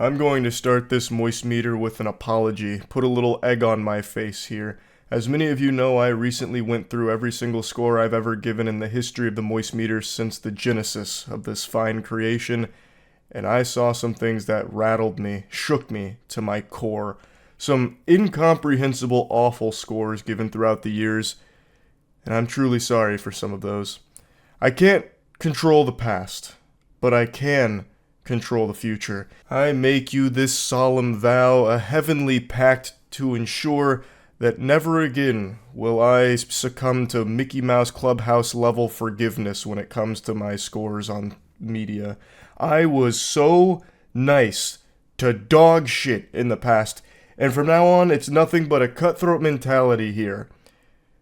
I'm going to start this moist meter with an apology, put a little egg on my face here. As many of you know, I recently went through every single score I've ever given in the history of the moist meter since the genesis of this fine creation, and I saw some things that rattled me, shook me to my core. Some incomprehensible, awful scores given throughout the years, and I'm truly sorry for some of those. I can't control the past, but I can control the future. I make you this solemn vow, a heavenly pact to ensure that never again will I succumb to Mickey Mouse Clubhouse level forgiveness when it comes to my scores on media. I was so nice to dog shit in the past, and from now on it's nothing but a cutthroat mentality here.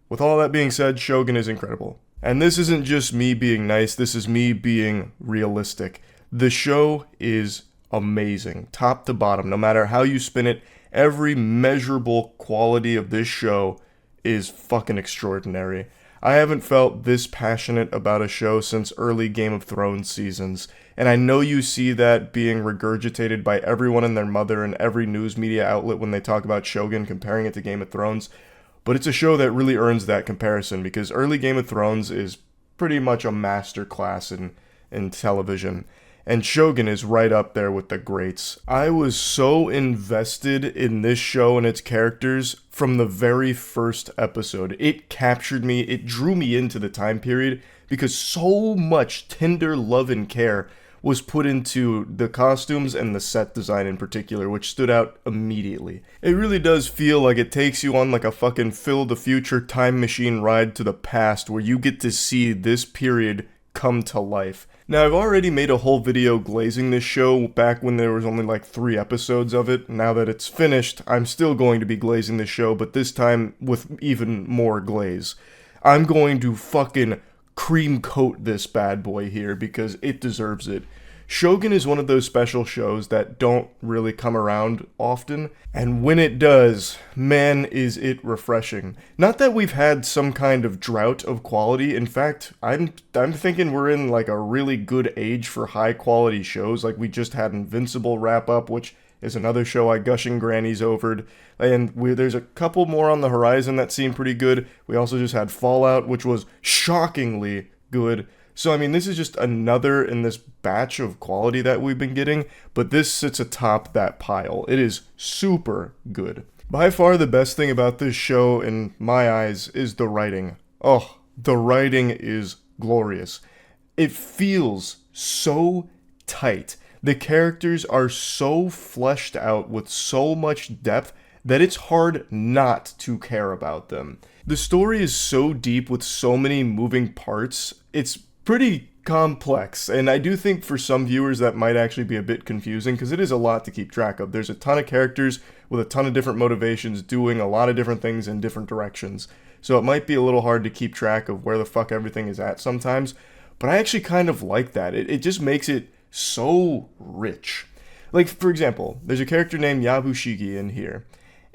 With all that being said, Shogun is incredible. And this isn't just me being nice, this is me being realistic. The show is amazing, top to bottom, no matter how you spin it. Every measurable quality of this show is fucking extraordinary. I haven't felt this passionate about a show since early Game of Thrones seasons, and I know you see that being regurgitated by everyone and their mother and every news media outlet when they talk about Shogun, comparing it to Game of Thrones, but it's a show that really earns that comparison because early Game of Thrones is pretty much a masterclass in television. And Shogun is right up there with the greats. I was so invested in this show and its characters from the very first episode. It captured me, it drew me into the time period because so much tender love and care was put into the costumes and the set design in particular, which stood out immediately. It really does feel like it takes you on like a fucking Phil the Future time machine ride to the past where you get to see this period come to life. Now, I've already made a whole video glazing this show back when there was only like 3 episodes of it. Now that it's finished, I'm still going to be glazing this show, but this time with even more glaze. I'm going to fucking cream coat this bad boy here because it deserves it. Shogun is one of those special shows that don't really come around often, and when it does, man is it refreshing. Not that we've had some kind of drought of quality. In fact, I'm thinking we're in like a really good age for high quality shows. Like we just had Invincible wrap up, which is another show I gushing grannies overed, and there's a couple more on the horizon that seem pretty good. We also just had Fallout, which was shockingly good. So, I mean, this is just another in this batch of quality that we've been getting, but this sits atop that pile. It is super good. By far the best thing about this show, in my eyes, is the writing. Oh, the writing is glorious. It feels so tight. The characters are so fleshed out with so much depth that it's hard not to care about them. The story is so deep with so many moving parts, it's pretty complex, and I do think for some viewers that might actually be a bit confusing because it is a lot to keep track of. There's a ton of characters with a ton of different motivations doing a lot of different things in different directions, so it might be a little hard to keep track of where the fuck everything is at sometimes, but I actually kind of like that. It just makes it so rich. Like, for example, there's a character named Yabushigi in here,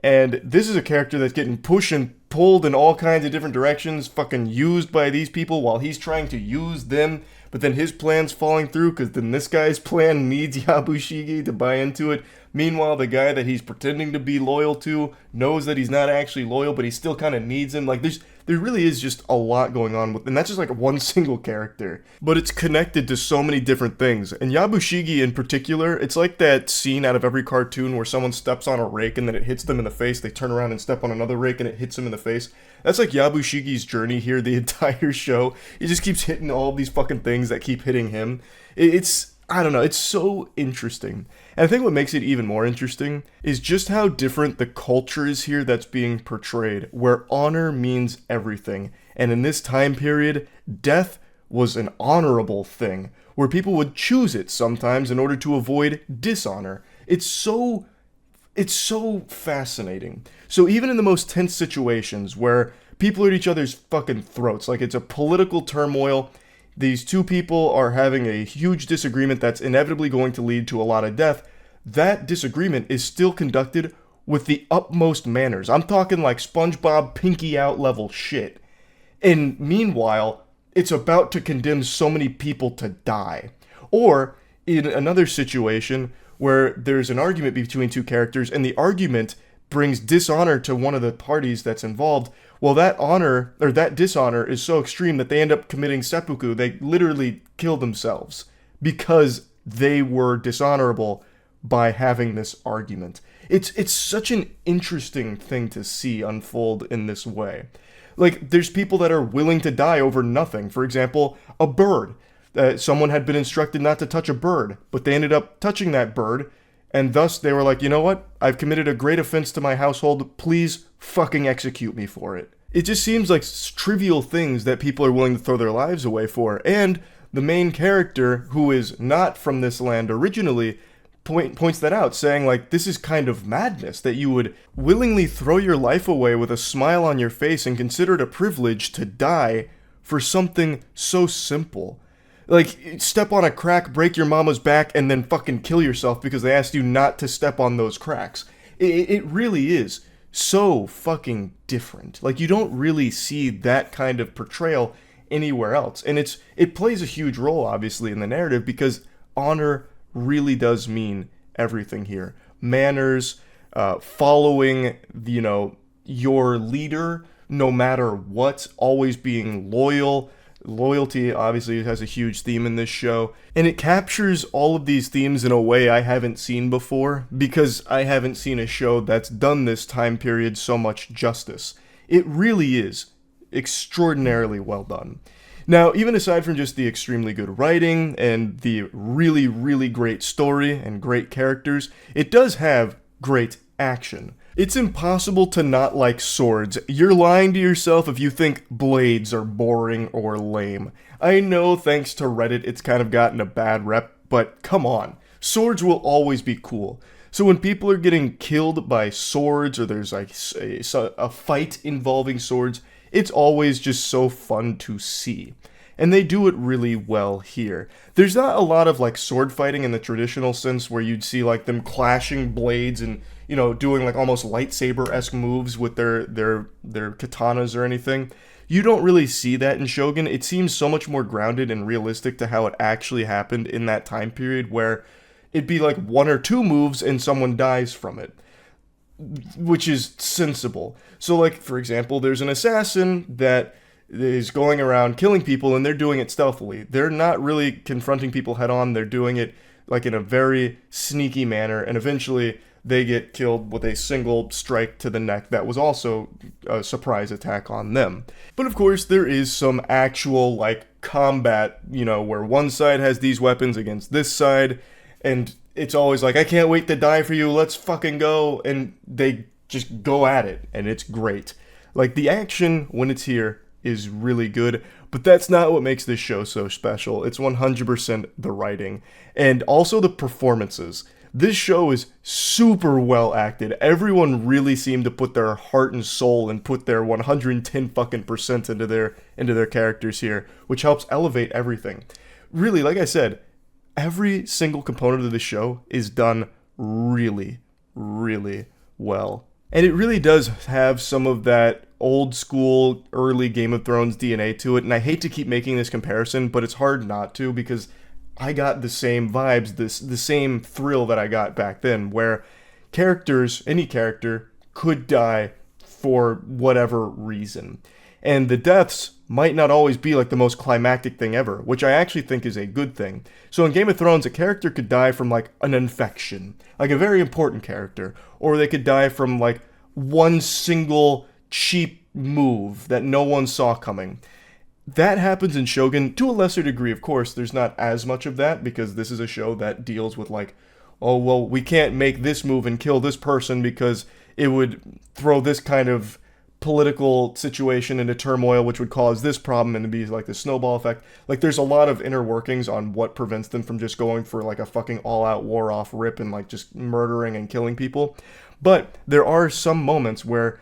and this is a character that's getting pushed and pulled in all kinds of different directions, fucking used by these people while he's trying to use them, but then his plan's falling through because then this guy's plan needs Yabushigi to buy into it. Meanwhile, the guy that he's pretending to be loyal to knows that he's not actually loyal, but he still kind of needs him. Like, there really is just a lot going on with, and that's just like one single character, but it's connected to so many different things. And Yabushigi in particular, it's like that scene out of every cartoon where someone steps on a rake and then it hits them in the face. They turn around and step on another rake and it hits them in the face. That's like Yabushigi's journey here the entire show. He just keeps hitting all these fucking things that keep hitting him. I don't know, it's so interesting. And I think what makes it even more interesting is just how different the culture is here that's being portrayed, where honor means everything. And in this time period, death was an honorable thing, where people would choose it sometimes in order to avoid dishonor. It's so fascinating. So even in the most tense situations where people are at each other's fucking throats, like it's a political turmoil, these two people are having a huge disagreement that's inevitably going to lead to a lot of death, that disagreement is still conducted with the utmost manners. I'm talking like SpongeBob pinky out level shit. And meanwhile, it's about to condemn so many people to die. Or in another situation where there's an argument between two characters, and the argument brings dishonor to one of the parties that's involved. Well, that honor or that dishonor is so extreme that they end up committing seppuku. They literally kill themselves because they were dishonorable by having this argument. It's such an interesting thing to see unfold in this way. Like, there's people that are willing to die over nothing. For example, a bird. Someone had been instructed not to touch a bird, but they ended up touching that bird, and thus they were like, you know what? I've committed a great offense to my household. Please fucking execute me for it. It just seems like trivial things that people are willing to throw their lives away for. And the main character, who is not from this land originally, points that out, saying like, this is kind of madness that you would willingly throw your life away with a smile on your face and consider it a privilege to die for something so simple. Like, step on a crack, break your mama's back, and then fucking kill yourself because they asked you not to step on those cracks. It really is so fucking different. Like, you don't really see that kind of portrayal anywhere else. And it plays a huge role, obviously, in the narrative because honor really does mean everything here. Manners, following, your leader, no matter what, always being loyal. Loyalty obviously has a huge theme in this show, and it captures all of these themes in a way I haven't seen before, because I haven't seen a show that's done this time period so much justice. It really is extraordinarily well done. Now, even aside from just the extremely good writing and the really, really great story and great characters, it does have great action. It's impossible to not like swords. You're lying to yourself if you think blades are boring or lame. I know, thanks to Reddit, it's kind of gotten a bad rep, but come on. Swords will always be cool. So when people are getting killed by swords, or there's like a fight involving swords, it's always just so fun to see. And they do it really well here. There's not a lot of like sword fighting in the traditional sense where you'd see like them clashing blades and, doing like almost lightsaber-esque moves with their katanas or anything. You don't really see that in Shogun. It seems so much more grounded and realistic to how it actually happened in that time period, where it'd be like one or two moves and someone dies from it, which is sensible. So like, for example, there's an assassin that is going around killing people, and they're doing it stealthily. They're not really confronting people head on. They're doing it like in a very sneaky manner, and eventually they get killed with a single strike to the neck that was also a surprise attack on them. But of course, there is some actual like combat, where one side has these weapons against this side, and it's always like, I can't wait to die for you, let's fucking go, and they just go at it, and it's great. Like, the action, when it's here, is really good, but that's not what makes this show so special. It's 100% the writing, and also the performances. This show is super well acted. Everyone really seemed to put their heart and soul and put their 110 fucking percent into their characters here, which helps elevate everything. Really, like I said, every single component of the show is done really, really well. And it really does have some of that old school, early Game of Thrones DNA to it. And I hate to keep making this comparison, but it's hard not to, because I got the same vibes, the same thrill that I got back then, where any character, could die for whatever reason. And the deaths might not always be like the most climactic thing ever, which I actually think is a good thing. So in Game of Thrones, a character could die from like an infection, like a very important character, or they could die from like one single cheap move that no one saw coming. That happens in Shogun to a lesser degree, of course. There's not as much of that because this is a show that deals with like, oh, well, we can't make this move and kill this person because it would throw this kind of political situation into turmoil, which would cause this problem and to be like the snowball effect. Like, there's a lot of inner workings on what prevents them from just going for like a fucking all-out war off rip and like just murdering and killing people. But there are some moments where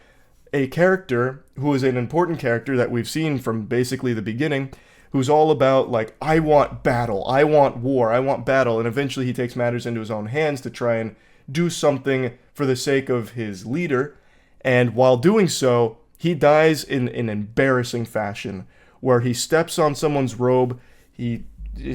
a character who is an important character that we've seen from basically the beginning, who's all about like, I want battle, I want war, I want battle, and eventually he takes matters into his own hands to try and do something for the sake of his leader, and while doing so, he dies in an embarrassing fashion, where he steps on someone's robe, he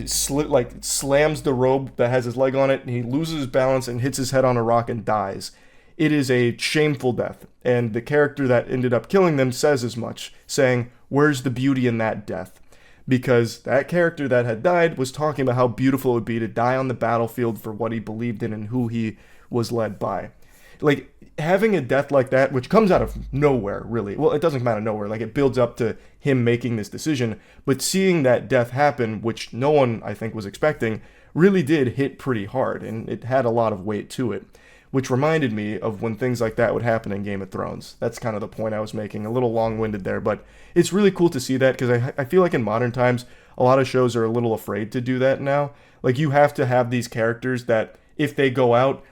slams the robe that has his leg on it, and he loses his balance and hits his head on a rock and dies. It is a shameful death, and the character that ended up killing them says as much, saying, "Where's the beauty in that death?" Because that character that had died was talking about how beautiful it would be to die on the battlefield for what he believed in and who he was led by. Like, having a death like that, which comes out of nowhere, really. Well, it doesn't come out of nowhere. Like, it builds up to him making this decision. But seeing that death happen, which no one, I think, was expecting, really did hit pretty hard. And it had a lot of weight to it. Which reminded me of when things like that would happen in Game of Thrones. That's kind of the point I was making. A little long-winded there. But it's really cool to see that, because I feel like in modern times, a lot of shows are a little afraid to do that now. Like, you have to have these characters that, if they go out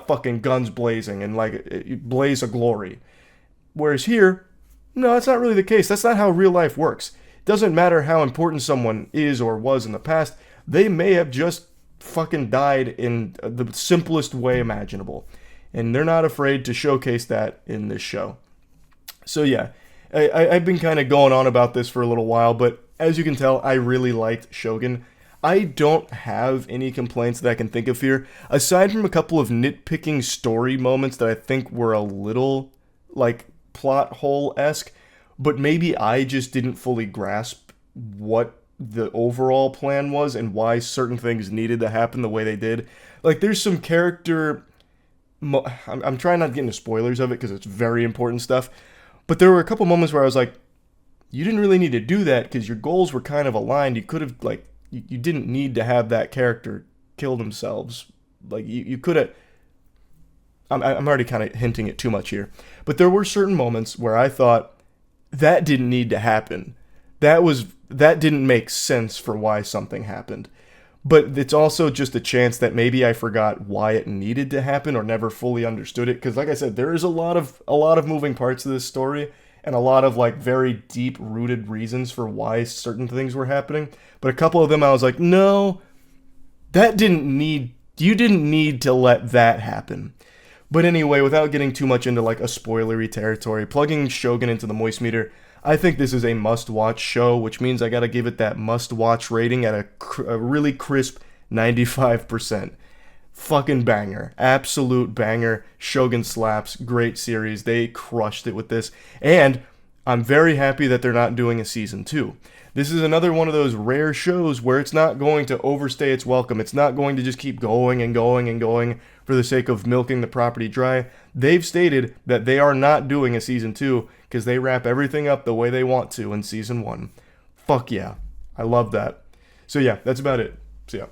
fucking guns blazing and like blaze a glory. Whereas here, no, that's not really the case. That's not how real life works. It doesn't matter how important someone is or was in the past. They may have just fucking died in the simplest way imaginable. And they're not afraid to showcase that in this show. So yeah, I've been kind of going on about this for a little while, but as you can tell, I really liked Shogun. I don't have any complaints that I can think of here, aside from a couple of nitpicking story moments that I think were a little, like, plot hole-esque, but maybe I just didn't fully grasp what the overall plan was and why certain things needed to happen the way they did. Like, there's some character... I'm trying not to get into spoilers of it because it's very important stuff, but there were a couple moments where I was like, you didn't really need to do that because your goals were kind of aligned. You could have, like... You didn't need to have that character kill themselves. Like, you could have... I'm already kind of hinting at too much here. But there were certain moments where I thought, that didn't need to happen. That didn't make sense for why something happened. But it's also just a chance that maybe I forgot why it needed to happen or never fully understood it. Because like I said, there is a lot of moving parts to this story, and a lot of like very deep-rooted reasons for why certain things were happening. But a couple of them I was like, no, you didn't need to let that happen. But anyway, without getting too much into like a spoilery territory, plugging Shogun into the Moist Meter, I think this is a must-watch show, which means I gotta give it that must-watch rating at a really crisp 95%. Fucking banger. Absolute banger. Shogun slaps. Great series. They crushed it with this. And I'm very happy that they're not doing a season 2. This is another one of those rare shows where it's not going to overstay its welcome. It's not going to just keep going and going and going for the sake of milking the property dry. They've stated that they are not doing a season 2 because they wrap everything up the way they want to in season 1. Fuck yeah. I love that. So yeah, that's about it. See ya.